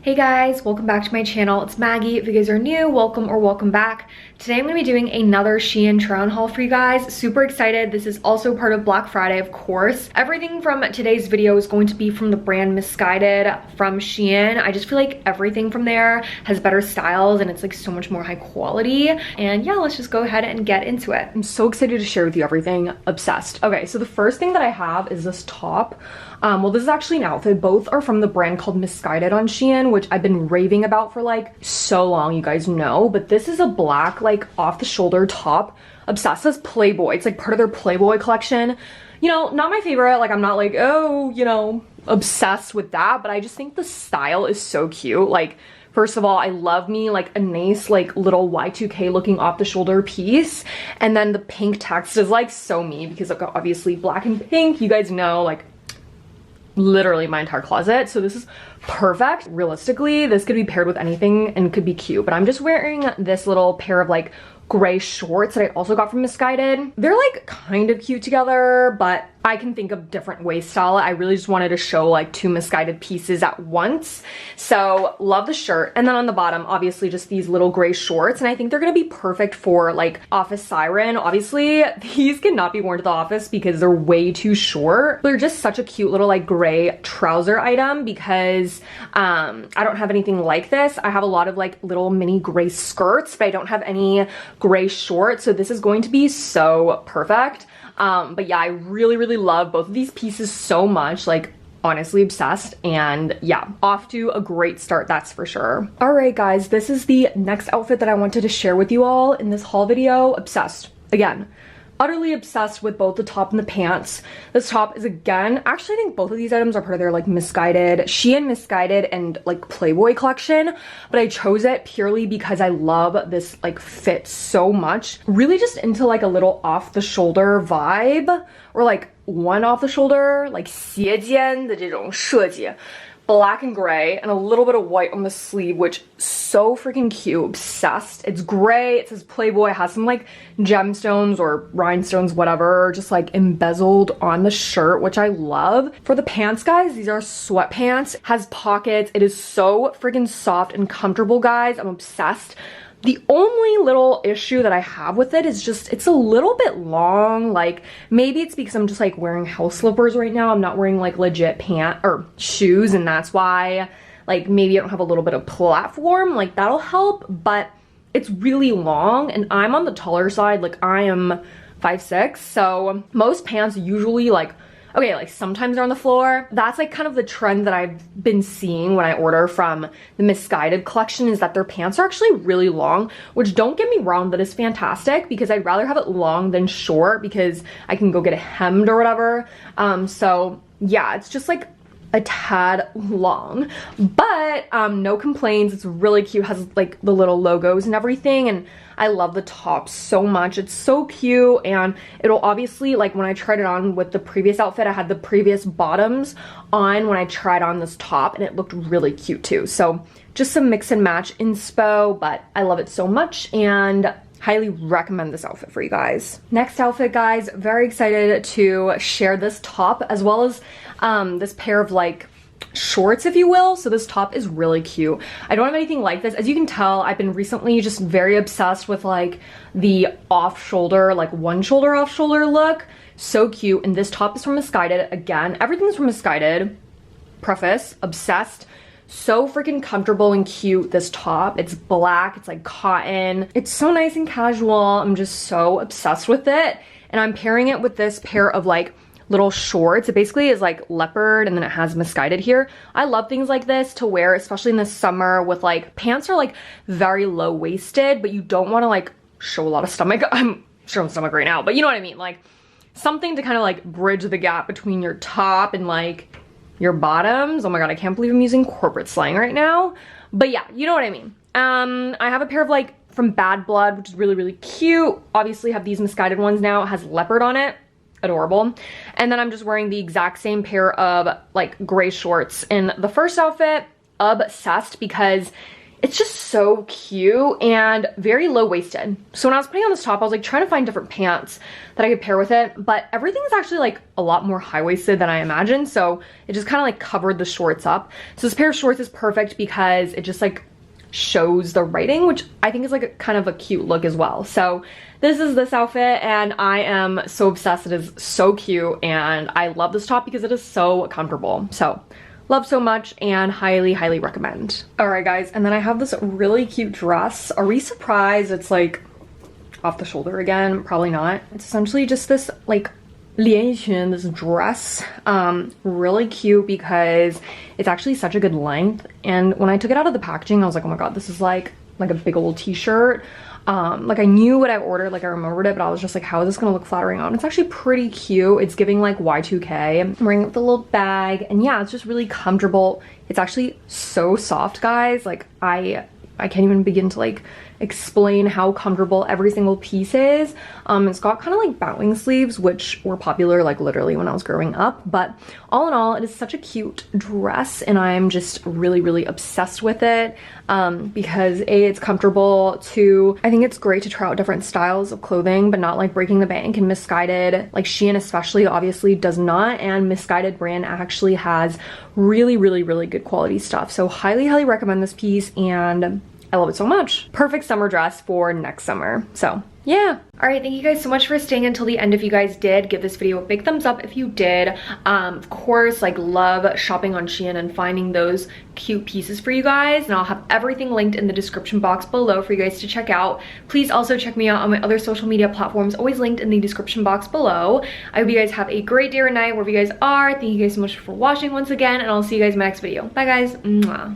Hey guys, welcome back to my channel. It's Maggie. If you guys are new, welcome or welcome back. Today I'm going to be doing another Shein try-on haul for you guys. Super excited. This is also part of Black Friday, of course. Everything from today's video is going to be from the brand Missguided from Shein. I just feel like everything from there has better styles and it's like so much more high quality. And yeah, let's just go ahead and get into it. I'm so excited to share with you everything. Obsessed. Okay, so the first thing that I have is this top. Well, this is actually an outfit. Both are from the brand called Missguided on Shein, which I've been raving about for like so long, you guys know. But this is a black, like off the shoulder top. Obsessed. Says Playboy. It's like part of their Playboy collection. You know, not my favorite. Like I'm not like, oh, you know, obsessed with that. But I just think the style is so cute. Like, first of all, I love me like a nice like little Y2K looking off the shoulder piece. And then the pink text is like so me because like obviously black and pink, you guys know, like literally my entire closet. So this is perfect. Realistically, this could be paired with anything and could be cute, but I'm just wearing this little pair of like gray shorts that I also got from Missguided. They're like kind of cute together, but I can think of different ways to style it. I really just wanted to show like two Missguided pieces at once. So love the shirt. And then on the bottom, obviously just these little gray shorts. And I think they're gonna be perfect for like office siren. Obviously these cannot be worn to the office because they're way too short. They're just such a cute little like gray trouser item because I don't have anything like this. I have a lot of like little mini gray skirts, but I don't have any gray shorts. So this is going to be so perfect. But yeah, I really love both of these pieces so much, like honestly obsessed. And yeah, off to a great start, that's for sure. All right guys, this is the next outfit that I wanted to share with you all in this haul video. Obsessed. Again, utterly obsessed with both the top and the pants. This top is again, actually I think both of these items are part of their like Missguided, Shein Missguided and like Playboy collection, but I chose it purely because I love this like fit so much. Really just into like a little off the shoulder vibe, or like one off the shoulder, like 斜肩的这种设计。Black and gray and a little bit of white on the sleeve, which so freaking cute. Obsessed. It's gray, it says Playboy, it has some like gemstones or rhinestones, whatever, just like embezzled on the shirt, which I love. For the pants, guys, these are sweatpants, has pockets. It is so freaking soft and comfortable, guys. I'm obsessed. The only little issue that I have with it is just, it's a little bit long. Like maybe it's because I'm just like wearing house slippers right now. I'm not wearing like legit pant or shoes, and that's why like maybe I don't have a little bit of platform, like that'll help, but it's really long and I'm on the taller side. Like I am 5'6", so most pants usually like, okay, like sometimes they're on the floor. That's like kind of the trend that I've been seeing when I order from the Missguided collection, is that their pants are actually really long, which don't get me wrong, that is fantastic because I'd rather have it long than short because I can go get it hemmed or whatever. So yeah, it's just like a tad long, but no complaints. It's really cute, has like the little logos and everything, and I love the top so much. It's so cute, and it'll obviously, like when I tried it on with the previous outfit, I had the previous bottoms on when I tried on this top and it looked really cute too. So just some mix and match inspo, but I love it so much and highly recommend this outfit for you guys. Next outfit, guys, very excited to share this top as well as this pair of like shorts, if you will. So this top is really cute. I don't have anything like this. As you can tell, I've been recently just very obsessed with like the off shoulder, like one shoulder off shoulder look. So cute. And this top is from Missguided. Again, everything's from Missguided. Preface, obsessed. So freaking comfortable and cute, this top. It's black, it's like cotton. It's so nice and casual. I'm just so obsessed with it. And I'm pairing it with this pair of like little shorts. It basically is like leopard and then it has Missguided here. I love things like this to wear, especially in the summer with like pants are like very low waisted, but you don't want to like show a lot of stomach. I'm showing stomach right now, but you know what I mean? Like something to kind of like bridge the gap between your top and like your bottoms. Oh my god, I can't believe I'm using corporate slang right now. But yeah, you know what I mean. I have a pair of like from Bad Blood, which is really cute. Obviously have these Missguided ones now. It has leopard on it. Adorable. And then I'm just wearing the exact same pair of like gray shorts in the first outfit. Obsessed because it's just so cute and very low-waisted. So when I was putting on this top, I was like trying to find different pants that I could pair with it, but everything is actually like a lot more high-waisted than I imagined, so it just kind of like covered the shorts up. So this pair of shorts is perfect because it just like shows the writing, which I think is like a kind of a cute look as well. So this is this outfit, and I am so obsessed. It is so cute, and I love this top because it is so comfortable. So love so much, and highly, highly recommend. All right, guys, and then I have this really cute dress. Are we surprised it's like off the shoulder again? Probably not. It's essentially just this like liaison, this dress, really cute because it's actually such a good length. And when I took it out of the packaging, I was like, oh my god, this is like a big old t-shirt. Like I knew what I ordered, like I remembered it, but I was just like, how is this gonna look flattering on? It's actually pretty cute. It's giving like Y2K. I'm wearing it with a little bag, and yeah, it's just really comfortable. It's actually so soft, guys. Like I can't even begin to like explain how comfortable every single piece is. It's got kind of like bowing sleeves, which were popular like literally when I was growing up, but all in all, it is such a cute dress, and I'm just really, really obsessed with it because A, it's comfortable, 2, I think it's great to try out different styles of clothing, but not like breaking the bank. And Missguided, like Shein especially, obviously does not, and Missguided brand actually has really, really, really good quality stuff. So highly, highly recommend this piece, and I love it so much. Perfect summer dress for next summer. So yeah. All right, thank you guys so much for staying until the end. If you guys did, give this video a big thumbs up if you did. Of course, like love shopping on Shein and finding those cute pieces for you guys. And I'll have everything linked in the description box below for you guys to check out. Please also check me out on my other social media platforms, always linked in the description box below. I hope you guys have a great day or night wherever you guys are. Thank you guys so much for watching once again, and I'll see you guys in my next video. Bye guys. Mwah.